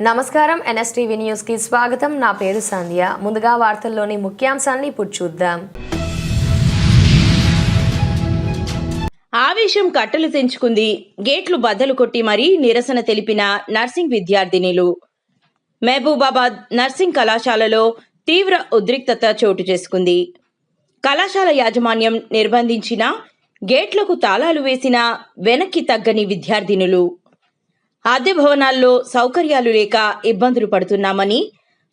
నమస్కారం NSTV news కి స్వాగతం. నా పేరు సంధ్య. ముందుగా వార్తల్లోని ముఖ్యాంశాలను ఇప్పుడు చూద్దాం. ఆవేశం కట్టలు తెంచుకుంది. గేట్లు బద్దలు కొట్టి మరీ నిరసన తెలిపిన నర్సింగ్ విద్యార్థినిలు. మహబూబాబాద్ నర్సింగ్ కళాశాలలో తీవ్ర ఉద్రిక్తత చోటు చేసుకుంది. కళాశాల యాజమాన్యం నిర్బంధించిన గేట్లకు తాళాలు వేసిన వెనక్కి తగ్గని విద్యార్థినులు. అద్దె భవనాల్లో సౌకర్యాలు లేక ఇబ్బందులు పడుతున్నామని,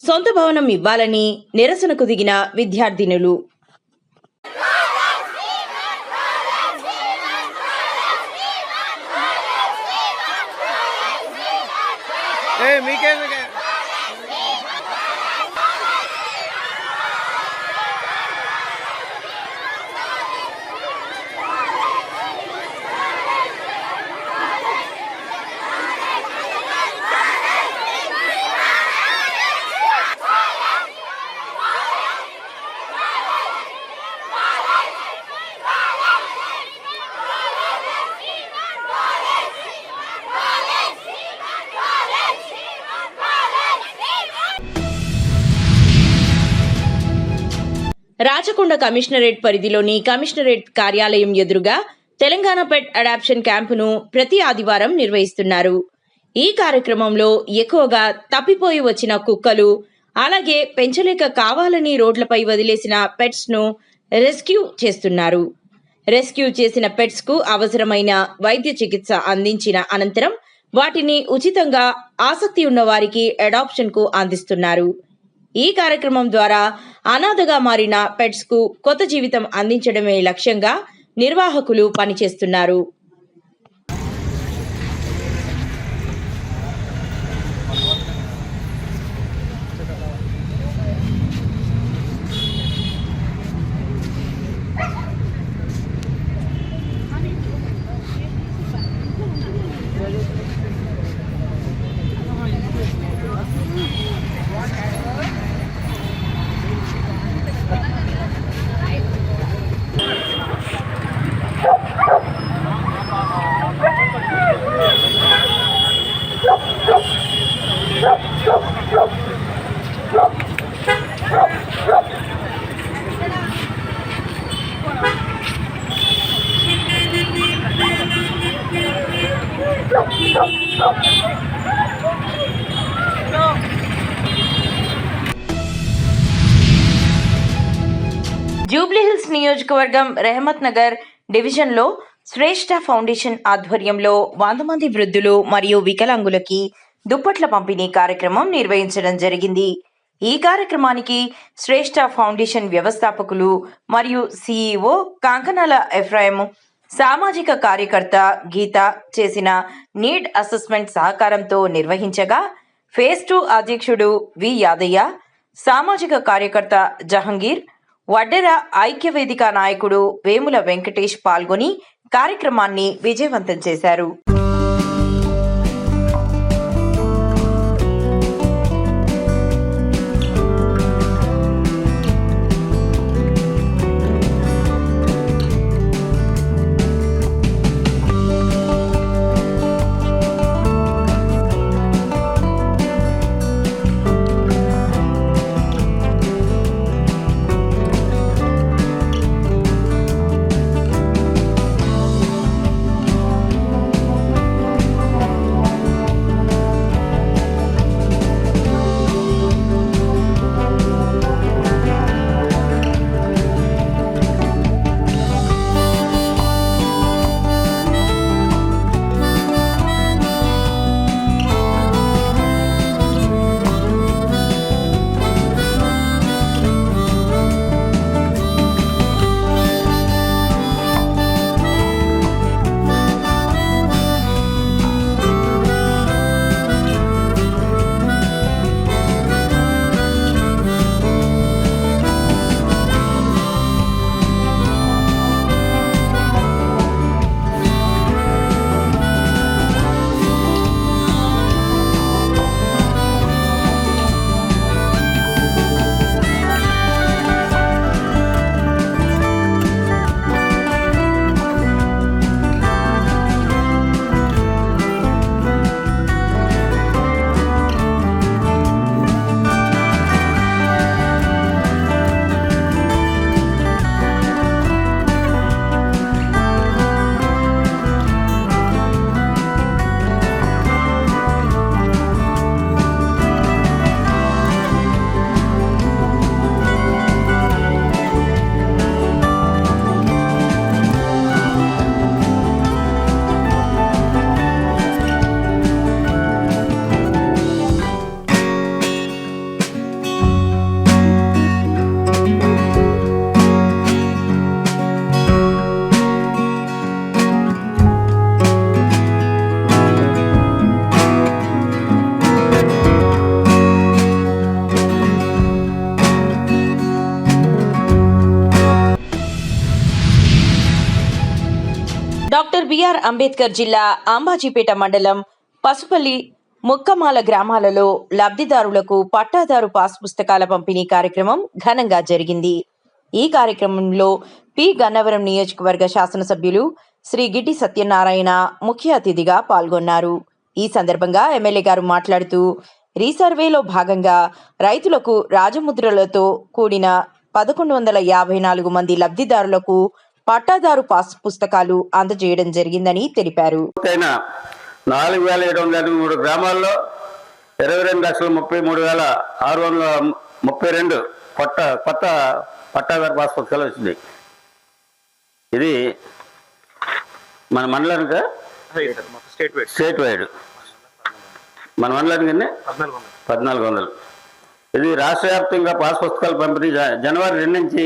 సొంత భవనం ఇవ్వాలని నిరసనకు దిగిన విద్యార్థినులు. రాచకొండ కమిషనరేట్ పరిధిలోని కమిషనరేట్ కార్యాలయం ఎదురుగా తెలంగాణ పెట్ అడాప్షన్ క్యాంపును ప్రతి ఆదివారం నిర్వహిస్తున్నారు. ఈ కార్యక్రమంలో ఎక్కువగా తప్పిపోయి వచ్చిన కుక్కలు, అలాగే పెంచలేక కావాలని రోడ్లపై వదిలేసిన పెట్స్ ను రెస్క్యూ చేస్తున్నారు. రెస్క్యూ చేసిన పెట్స్ కు అవసరమైన వైద్య చికిత్స అందించిన అనంతరం వాటిని ఉచితంగా ఆసక్తి ఉన్న వారికి అడాప్షన్ కు అందిస్తున్నారు. ఈ కార్యక్రమం ద్వారా అనాథగా మారిన పెట్స్ కు కొత్త జీవితం అందించడమే లక్ష్యంగా నిర్వాహకులు పనిచేస్తున్నారు. జూబ్లీహిల్స్ నియోజకవర్గం రెహమత్ నగర్ డివిజన్లో శ్రేష్ఠ ఫౌండేషన్ ఆధ్వర్యంలో 100 మంది వృద్ధులు మరియు వికలాంగులకి దుప్పట్ల పంపిణీ కార్యక్రమం నిర్వహించడం జరిగింది. ఈ కార్యక్రమానికి శ్రేష్ఠ ఫౌండేషన్ వ్యవస్థాపకులు మరియు సిఇఓ కాంకనాల ఎఫ్రాయిం, సామాజిక కార్యకర్త గీత చేసిన నీడ్ అసెస్మెంట్ సహకారంతో నిర్వహించగా, ఫేజ్ 2 అధ్యక్షుడు వి యాదయ్య, సామాజిక కార్యకర్త జహంగీర్, వడ్డెర ఐక్యవేదిక నాయకుడు వేముల వెంకటేష్ పాల్గొని కార్యక్రమాన్ని విజయవంతం చేశారు. డాక్టర్ బిఆర్ అంబేద్కర్ జిల్లా అంబాజీపేట మండలం పసుపల్లి ముక్కమాల గ్రామాలలో లబ్ధిదారులకు పట్టాదారు పాస్ పుస్తకాల పంపిణీ కార్యక్రమం ఘనంగా జరిగింది. ఈ కార్యక్రమంలో పి గన్నవరం నియోజకవర్గ శాసనసభ్యులు శ్రీ గిడ్డి సత్యనారాయణ ముఖ్య అతిథిగా పాల్గొన్నారు. ఈ సందర్భంగా ఎమ్మెల్యే గారు మాట్లాడుతూ రీసర్వేలో భాగంగా రైతులకు రాజముద్రలతో కూడిన 1154 మంది లబ్ధిదారులకు పట్టాదారు పాస్ పుస్తకాలు అందజేయడం జరిగిందని తెలిపారు. 4783 గ్రామాల్లో 22,33,632 కొత్త పట్టాదారు పాస్ పుస్తకాలు వచ్చింది. ఇది మన మండలానికి స్టేట్ వైడ్ మన మండలానికి 1400. ఇది రాష్ట్ర వ్యాప్తంగా పాస్ పుస్తకాల పంపిణీ జనవరి 2 నుంచి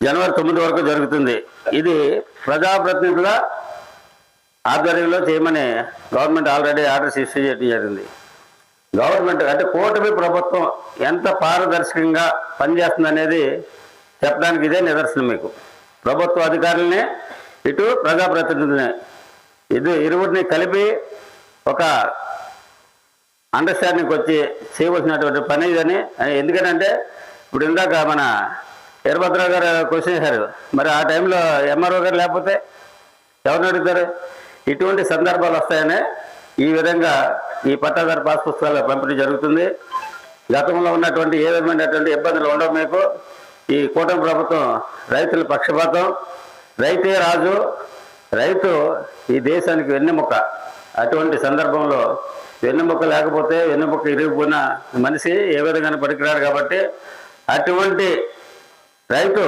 జనవరి 9 వరకు జరుగుతుంది. ఇది ప్రజాప్రతినిధుల ఆధ్వర్యంలో చేయమని గవర్నమెంట్ ఆల్రెడీ ఆర్డర్స్ ఇష్యూ చేయడం జరిగింది. గవర్నమెంట్ అంటే కూటమి ప్రభుత్వం ఎంత పారదర్శకంగా పనిచేస్తుంది అనేది చెప్పడానికి ఇదే నిదర్శనం. మీకు ప్రభుత్వ అధికారులనే ఇటు ప్రజాప్రతినిధులనే ఇరువురిని కలిపి ఒక అండర్స్టాండింగ్కి వచ్చి చేయవలసినటువంటి పని ఇదని. ఎందుకంటే ఇప్పుడు ఇందాక మన వీరభద్రరావు గారు క్వశ్చన్ చేశారు, మరి ఆ టైంలో ఎంఆర్ఓ గారు లేకపోతే ఎవరిని అడుగుతారు? ఇటువంటి సందర్భాలు వస్తాయనే ఈ విధంగా ఈ పట్టాదారు పాస్ పుస్తకాల పంపిణీ జరుగుతుంది. గతంలో ఉన్నటువంటి ఏ విధమైనటువంటి ఇబ్బందులు ఉండవు. మీకు ఈ కూటమి ప్రభుత్వం రైతుల పక్షపాతం, రైతే రాజు, రైతు ఈ దేశానికి వెన్నెముక. అటువంటి సందర్భంలో వెన్నెముక లేకపోతే వెన్నెముక ఇరిగిపోయిన మనిషి ఏ విధంగా పనికిరాడు. కాబట్టి అటువంటి రైతు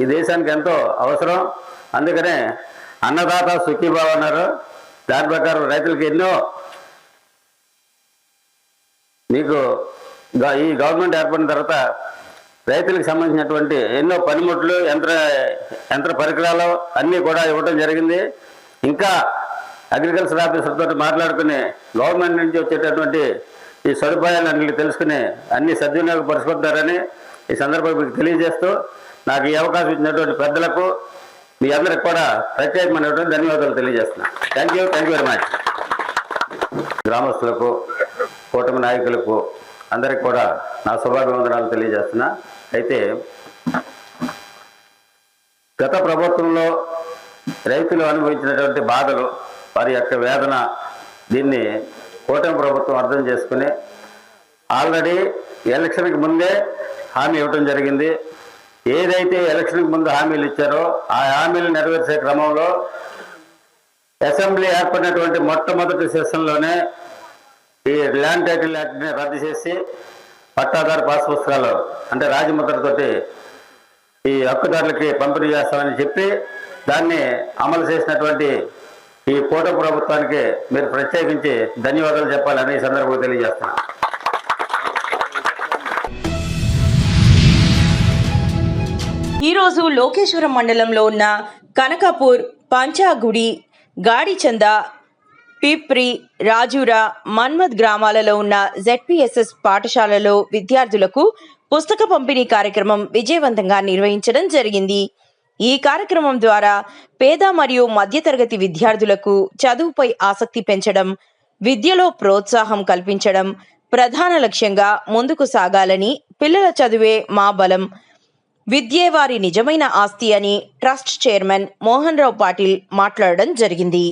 ఈ దేశానికి ఎంతో అవసరం. అందుకనే అన్నదాత సుఖీభావ అన్నారు. దాని ప్రకారం రైతులకి ఎన్నో మీకు ఈ గవర్నమెంట్ ఏర్పడిన తర్వాత రైతులకు సంబంధించినటువంటి ఎన్నో పనిముట్లు, యంత్ర పరికరాలు అన్నీ కూడా ఇవ్వడం జరిగింది. ఇంకా అగ్రికల్చర్ ఆఫీసర్తో మాట్లాడుకుని గవర్నమెంట్ నుంచి వచ్చేటటువంటి ఈ సదుపాయాలన్నింటినీ తెలుసుకుని అన్ని సద్వినియోగపరుచుకుంటారని ఈ సందర్భంగా మీకు తెలియజేస్తూ, నాకు ఈ అవకాశం ఇచ్చినటువంటి పెద్దలకు మీ అందరికి కూడా ప్రత్యేకమైనటువంటి ధన్యవాదాలు తెలియజేస్తున్నా. Thank you very much. గ్రామస్తులకు, కూటమి నాయకులకు అందరికి కూడా నా శుభాభివందనాలు తెలియజేస్తున్నా. అయితే గత ప్రభుత్వంలో రైతులు అనుభవించినటువంటి బాధలు, వారి యొక్క వేదన, దీన్ని కూటమి ప్రభుత్వం అర్థం చేసుకుని ఆల్రెడీ ఎలక్షన్కి ముందే హామీ ఇవ్వడం జరిగింది. ఏదైతే ఎలక్షన్కి ముందు హామీలు ఇచ్చారో ఆ హామీలు నెరవేర్చే క్రమంలో అసెంబ్లీ ఏర్పడినటువంటి మొట్టమొదటి సెషన్లోనే ఈ ల్యాండ్ టైటిల్ యాక్ట్ని రద్దు చేసి పట్టాదారు పాస్ పుస్తకాలు అంటే రాజముద్రతోటి ఈ హక్కుదారులకి పంపిణీ చేస్తామని చెప్పి దాన్ని అమలు చేసినటువంటి ఈ కూటమి ప్రభుత్వానికి మీరు ప్రత్యేకించి ధన్యవాదాలు చెప్పాలని ఈ సందర్భంగా తెలియజేస్తున్నాను. ఈరోజు లోకేశ్వరం మండలంలో ఉన్న కనకాపూర్, పంచాగుడి, గాడిచంద, పిప్రి, రాజూరా, మన్మద్ గ్రామాలలో ఉన్న ZPSS పాఠశాలలో విద్యార్థులకు పుస్తక పంపిణీ కార్యక్రమం విజయవంతంగా నిర్వహించడం జరిగింది. ఈ కార్యక్రమం ద్వారా పేద మరియు మధ్యతరగతి విద్యార్థులకు చదువుపై ఆసక్తి పెంచడం, విద్యలో ప్రోత్సాహం కల్పించడం ప్రధాన లక్ష్యంగా ముందుకు సాగాలని, పిల్లల చదువే మా బలం, విద్యే వారి నిజమైన ఆస్తి అని ట్రస్ట్ చైర్మన్ మోహన్ రావు పాటిల్ మాట్లాడడం జరిగింది.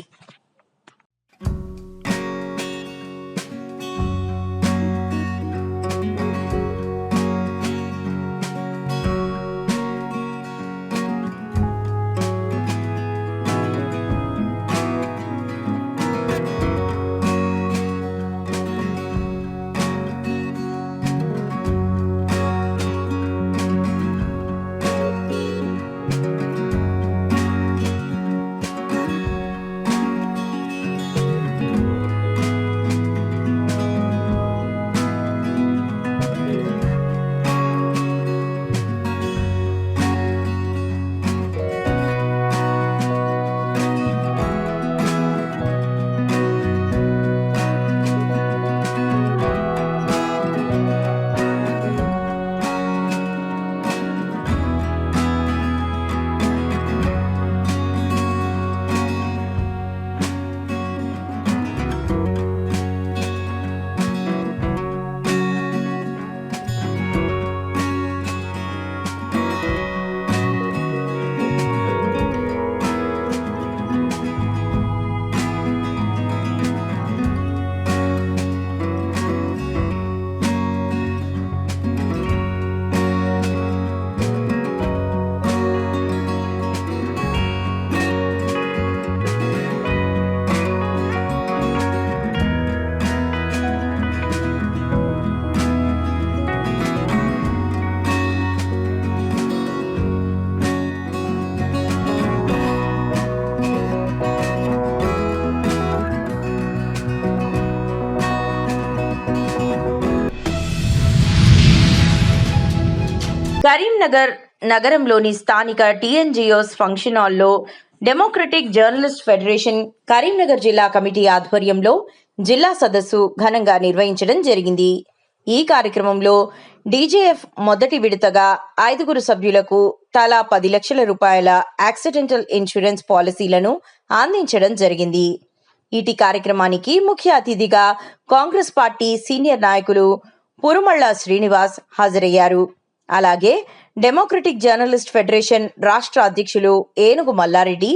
కరీంనగర్ నగరంలోని స్థానిక టీఎన్జిఓస్ ఫంక్షన్ హాల్లో డెమోక్రటిక్ జర్నలిస్ట్ ఫెడరేషన్ కరీంనగర్ జిల్లా కమిటీ ఆధ్వర్యంలో జిల్లా సదస్సు ఘనంగా నిర్వహించడం జరిగింది. ఈ కార్యక్రమంలో డీజేఎఫ్ మొదటి విడతగా 5 సభ్యులకు తలా 10 లక్షల రూపాయల యాక్సిడెంటల్ ఇన్సూరెన్స్ పాలసీలను అందించడం జరిగింది. ఇటీ కార్యక్రమానికి ముఖ్య అతిథిగా కాంగ్రెస్ పార్టీ సీనియర్ నాయకులు పురుమళ్ళ శ్రీనివాస్ హాజరయ్యారు. అలాగే డెమోక్రటిక్ జర్నలిస్ట్ ఫెడరేషన్ రాష్ట్ర అధ్యక్షులు ఏనుగు మల్లారెడ్డి,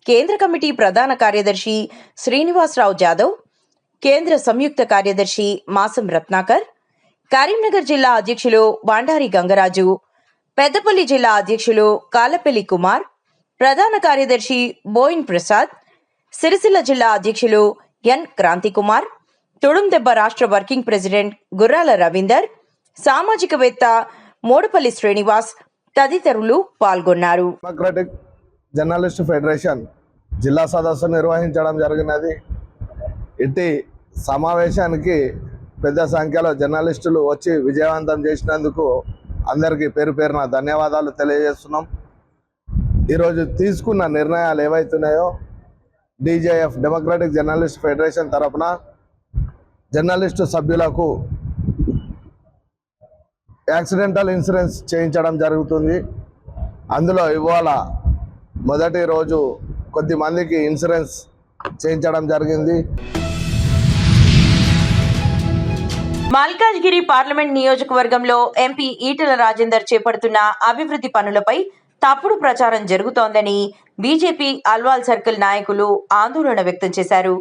కేంద్ర కమిటీ ప్రధాన కార్యదర్శి శ్రీనివాసరావు జాదవ్, కేంద్ర సంయుక్త కార్యదర్శి మాసం రత్నాకర్, కరీంనగర్ జిల్లా అధ్యక్షులు బాండారి గంగరాజు, పెద్దపల్లి జిల్లా అధ్యక్షులు కాలపల్లి కుమార్, ప్రధాన కార్యదర్శి బోయిన్ ప్రసాద్, సిరిసిల్ల జిల్లా అధ్యక్షులు ఎన్ క్రాంతికుమార్, తుడుందెబ్బ రాష్ట్ర వర్కింగ్ ప్రెసిడెంట్ గుర్రాల రవీందర్, సామాజికవేత్త మోడుపల్లి శ్రీనివాస్ తదితరులు పాల్గొన్నారు. డెమోక్రటిక్ జర్నలిస్ట్ ఫెడరేషన్ జిల్లా సదస్సు నిర్వహించడం జరిగినది. ఇట్టి సమావేశానికి పెద్ద సంఖ్యలో జర్నలిస్టులు వచ్చి విజయవంతం చేసినందుకు అందరికీ పేరు పేరున ధన్యవాదాలు తెలియజేస్తున్నాం. ఈరోజు తీసుకున్న నిర్ణయాలు ఏవైతున్నాయో డీజేఎఫ్ డెమోక్రటిక్ జర్నలిస్ట్ ఫెడరేషన్ తరఫున జర్నలిస్టు సభ్యులకు యాక్సిడెంటల్ ఇన్సూరెన్స్ చేయించడం జరుగుతుంది. అందులో ఇవాళ మొదటి రోజు కొద్దిమందికి ఇన్సూరెన్స్ చేయించడం జరిగింది. మల్కాజ్గిరి పార్లమెంట్ నియోజకవర్గంలో ఎంపీ ఈటెల రాజేందర్ చేపడుతున్న అభివృద్ధి పనులపై తప్పుడు ప్రచారం జరుగుతోందని బీజేపీ అల్వాల్ సర్కిల్ నాయకులు ఆందోళన వ్యక్తం చేశారు.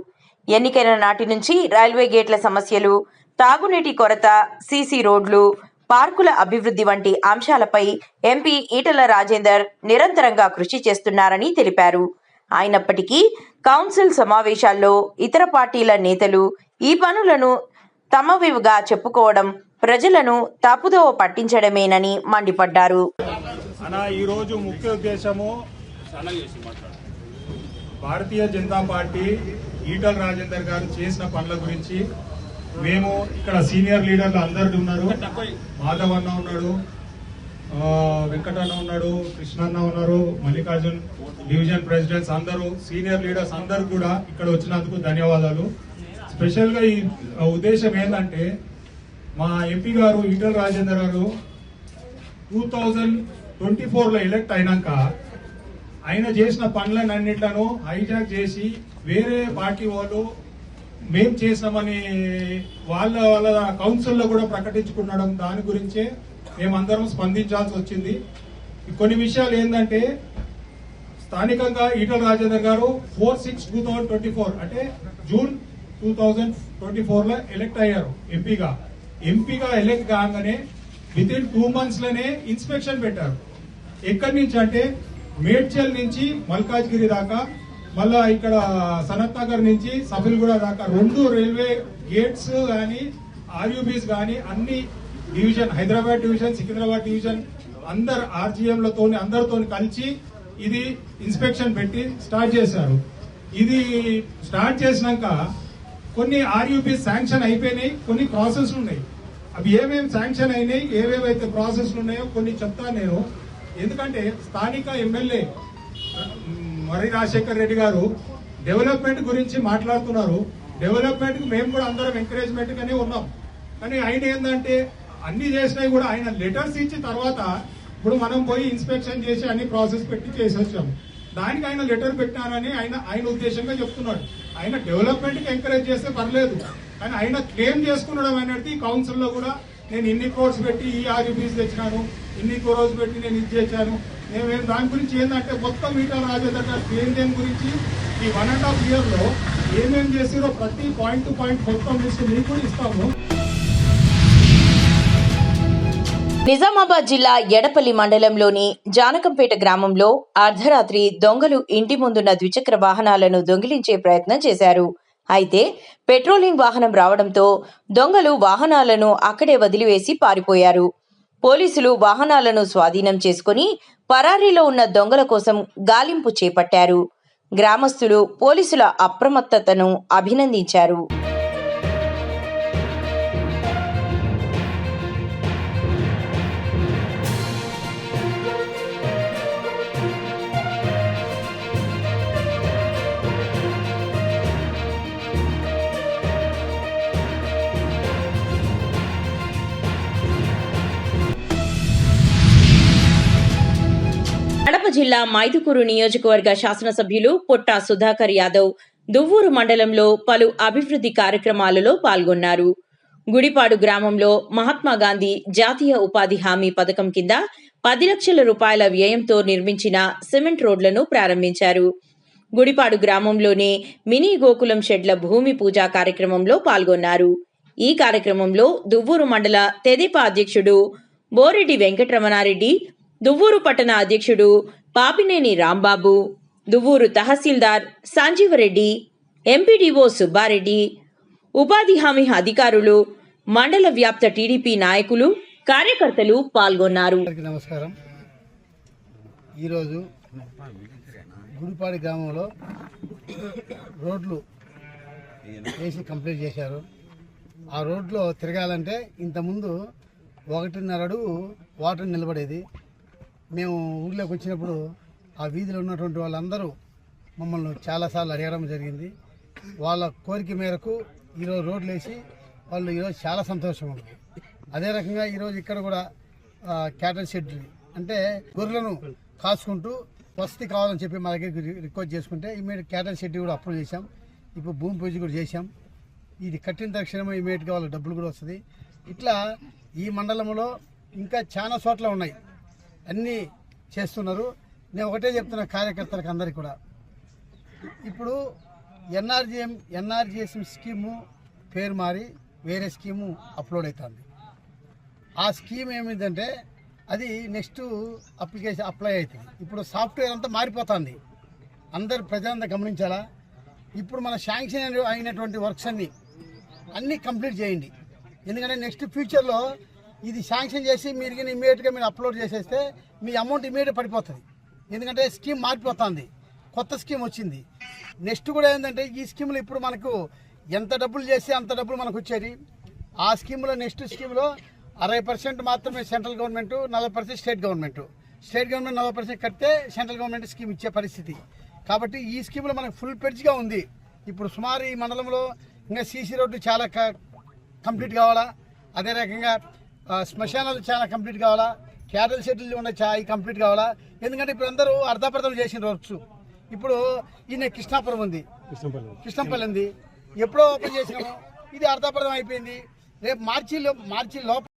ఎన్నికైన నాటి నుంచి రైల్వే గేట్ల సమస్యలు, తాగునీటి కొరత, సీసీ రోడ్లు, పార్కుల అభివృద్ధి వంటి అంశాలపై ఎంపీ ఈటెల రాజేందర్ నిరంతరంగా కృషి చేస్తున్నారని తెలిపారు. అయినప్పటికీ కౌన్సిల్ సమావేశాల్లో ఇతర పార్టీల నేతలు ఈ పనులను తమవిగా చెప్పుకోవడం ప్రజలను తప్పుదోవ పట్టించడమేనని మండిపడ్డారు. ఈరోజు ముఖ్య ఉద్దేశము భారతీయ జనతా పార్టీ ఈటల రాజేందర్ గారు చేసిన పనుల గురించి మేము ఇక్కడ సీనియర్ లీడర్లు అందరు ఉన్నారు. మాధవ్ అన్న ఉన్నాడు, వెంకటన్న ఉన్నాడు, కృష్ణన్న ఉన్నారు, మల్లికార్జున్ డివిజన్ ప్రెసిడెంట్స్ అందరూ సీనియర్ లీడర్స్ అందరు కూడా ఇక్కడ వచ్చినందుకు ధన్యవాదాలు. స్పెషల్ గా ఈ ఉద్దేశం ఏంటంటే మా ఎంపీ గారు ఈటల రాజేందర్ గారు 2024లో ఎలక్ట్ అయినాక ఆయన చేసిన పనులన్నిట్లను హైజాక్ చేసి వేరే పార్టీ వాళ్ళు మేం చేసినామని వాళ్ళ కౌన్సిల్లో కూడా ప్రకటించుకునడం, దాని గురించే మేమందరం స్పందించాల్సి వచ్చింది. కొన్ని విషయాలు ఏంటంటే స్థానికంగా ఈటల రాజేందర్ గారు 4/6/2024 అంటే జూన్ 2024లో ఎలక్ట్ అయ్యారు ఎంపీగా ఎలక్ట్ కాగానే విత్ ఇన్ 2 months లోనే ఇన్స్పెక్షన్ పెట్టారు. ఎక్కడి నుంచి అంటే మేడ్చల్ నుంచి మల్కాజ్గిరి దాకా, మళ్ళా ఇక్కడ సనత్ నగర్ నుంచి సఫిల్గూడ దాకా 2 రైల్వే గేట్స్ గానీ ఆర్యూబీస్ గానీ అన్ని division, Hyderabad division, Secunderabad division అందరు ఆర్జీఎంలతో అందరితో కలిసి ఇది ఇన్స్పెక్షన్ పెట్టి స్టార్ట్ చేశారు. ఇది స్టార్ట్ చేసినాక కొన్ని ఆర్యూబీ శాంక్షన్ అయిపోయినాయి, కొన్ని ప్రాసెస్ ఉన్నాయి. అవి ఏమేమి శాంక్షన్ అయినాయి, ఏవేవైతే ప్రాసెస్లు ఉన్నాయో కొన్ని చెప్తాను నేను. ఎందుకంటే స్థానిక ఎమ్మెల్యే మర్రి రాజశేఖర్ రెడ్డి గారు డెవలప్మెంట్ గురించి మాట్లాడుతున్నారు. డెవలప్మెంట్ కు మేము కూడా అందరం ఎంకరేజ్మెంట్ గానే ఉన్నాం. కానీ ఆయన ఏంటంటే అన్ని చేసినాయి కూడా ఆయన లెటర్స్ ఇచ్చి తర్వాత ఇప్పుడు మనం పోయి ఇన్స్పెక్షన్ చేసి అన్ని ప్రాసెస్ పెట్టి చేసేసాము. దానికి ఆయన లెటర్ పెట్టారని ఆయన ఉద్దేశంగా చెప్తున్నాడు. ఆయన డెవలప్మెంట్ కి ఎంకరేజ్ చేస్తే పర్లేదు, కానీ ఆయన క్లెయిమ్ చేసుకునడం అనేది కౌన్సిల్ లో కూడా నేను ఇన్ని కోర్స్ పెట్టి ఈ ఆర్యూబీస్ తెచ్చినాను, ఇన్ని కోర్స్ పెట్టి నేను ఇది చేశాను. మేము దాని గురించి ఏంటంటే మొత్తం ఈటల రాజేందర్ గారు క్లెయిమ్ దేని గురించి ఈ 1.5 year లో ఏమేమి చేసిరో ప్రతి పాయింట్ టు పాయింట్ మొత్తం లిస్ట్ మీకు కూడా ఇస్తాము. నిజామాబాద్ జిల్లా ఎడపల్లి మండలంలోని జానకంపేట గ్రామంలో అర్ధరాత్రి దొంగలు ఇంటి ముందున్న ద్విచక్ర వాహనాలను దొంగిలించే ప్రయత్నం చేశారు. అయితే పెట్రోలింగ్ వాహనం రావడంతో దొంగలు వాహనాలను అక్కడే వదిలివేసి పారిపోయారు. పోలీసులు వాహనాలను స్వాధీనం చేసుకుని పరారీలో ఉన్న దొంగల కోసం గాలింపు చేపట్టారు. గ్రామస్తులు పోలీసుల అప్రమత్తతను అభినందించారు. జిల్లా మైదుకూరు నియోజకవర్గ శాసనసభ్యులు పొట్టా సుధాకర్ యాదవ్ దువ్వూరు మండలంలో పలు అభివృద్ధి కార్యక్రమాలలో పాల్గొన్నారు. గుడిపాడు గ్రామంలో మహాత్మాగాంధీ జాతీయ ఉపాధి హామీ పథకం కింద 10 లక్షల రూపాయల వ్యయంతో నిర్మించిన సిమెంట్ రోడ్లను ప్రారంభించారు. గుడిపాడు గ్రామంలోని మినీ గోకులం షెడ్ల భూమి పూజా కార్యక్రమంలో పాల్గొన్నారు. ఈ కార్యక్రమంలో దువ్వూరు మండల తెదేపా అధ్యక్షుడు బోరెడ్డి వెంకటరమణారెడ్డి, దువ్వూరు పట్టణ అధ్యక్షుడు పాపినేని రాంబాబు, దువ్వూరు తహసీల్దార్ సంజీవరెడ్డి, ఎంపీడీఓ సుబ్బారెడ్డి, ఉపాధి హామీ అధికారులు, మండల వ్యాప్త టీడీపీ నాయకులు, కార్యకర్తలు పాల్గొన్నారు. అందరికీ నమస్కారం. ఈరోజు గుడిపాడి గ్రామంలో రోడ్లు వేసి కంప్లీట్ చేశారు. ఆ రోడ్లో తిరగాలంటే ఇంతకుముందు 1.5 అడుగు వాటర్ నిలబడేది. మేము ఊళ్ళోకి వచ్చినప్పుడు ఆ వీధిలో ఉన్నటువంటి వాళ్ళందరూ మమ్మల్ని చాలాసార్లు అడగడం జరిగింది. వాళ్ళ కోరిక మేరకు ఈరోజు రోడ్లు వేసి వాళ్ళు ఈరోజు చాలా సంతోషం ఉంది. అదే రకంగా ఈరోజు ఇక్కడ కూడా క్యాటల్ షెడ్ అంటే గొర్రెలను కాసుకుంటూ వసతి కావాలని చెప్పి మా దగ్గరికి రిక్వెస్ట్ చేసుకుంటే ఇమీడియట్ క్యాటల్ షెడ్ కూడా అప్రూవ్ చేశాం. ఇప్పుడు భూమి పూజ కూడా చేశాం. ఇది కట్టిన తక్షణమే ఇమీడియట్గా వాళ్ళకి డబ్బులు కూడా వస్తుంది. ఇట్లా ఈ మండలంలో ఇంకా చాలా చోట్ల ఉన్నాయి, అన్నీ చేస్తున్నారు. నేను ఒకటే చెప్తున్నా కార్యకర్తలకు అందరికీ కూడా, ఇప్పుడు ఎన్ఆర్జీఎస్ఎం స్కీము పేరు మారి వేరే స్కీము అప్లోడ్ అవుతుంది. ఆ స్కీమ్ ఏమిటంటే అది నెక్స్ట్ అప్లికేషన్ అప్లై అవుతుంది. ఇప్పుడు సాఫ్ట్వేర్ అంతా మారిపోతుంది, అందరు ప్రజలంతా గమనించాలా. ఇప్పుడు మన శాంక్షన్ అయినటువంటి వర్క్స్ అన్నీ కంప్లీట్ చేయండి. ఎందుకంటే నెక్స్ట్ ఫ్యూచర్లో ఇది శాంక్షన్ చేసి మీరు కానీ ఇమీడియట్గా మీరు అప్లోడ్ చేసేస్తే మీ అమౌంట్ ఇమీడియట్ పడిపోతుంది. ఎందుకంటే స్కీమ్ మారిపోతుంది, కొత్త స్కీమ్ వచ్చింది. నెక్స్ట్ కూడా ఏంటంటే ఈ స్కీమ్లో ఇప్పుడు మనకు ఎంత డబ్బులు చేస్తే అంత డబ్బులు మనకు వచ్చేది. ఆ స్కీమ్లో నెక్స్ట్ స్కీమ్లో 60% మాత్రమే central government, 40% state government. State government 40% కడితే సెంట్రల్ గవర్నమెంట్ స్కీమ్ ఇచ్చే పరిస్థితి. కాబట్టి ఈ స్కీమ్లో మనకు ఫుల్ పెడ్జ్గా ఉంది. ఇప్పుడు సుమారు ఈ మండలంలో ఇంకా సీసీ రోడ్డు చాలా కంప్లీట్ కావాలా. అదే రకంగా శ్మశానాలు చాలా కంప్లీట్ కావాలా. క్యాటల్ షెడ్లు ఉన్న చాలా కంప్లీట్ కావాలా. ఎందుకంటే ఇప్పుడు అందరూ అర్ధాపర్ధం చేసిన వర్క్స్. ఇప్పుడు ఈయన కృష్ణాపురం ఉంది, కృష్ణంపల్లి ఉంది, ఎప్పుడో ఓపెన్ చేసినాము, ఇది అర్ధాపర్ధం అయిపోయింది. రేపు మార్చి లోపల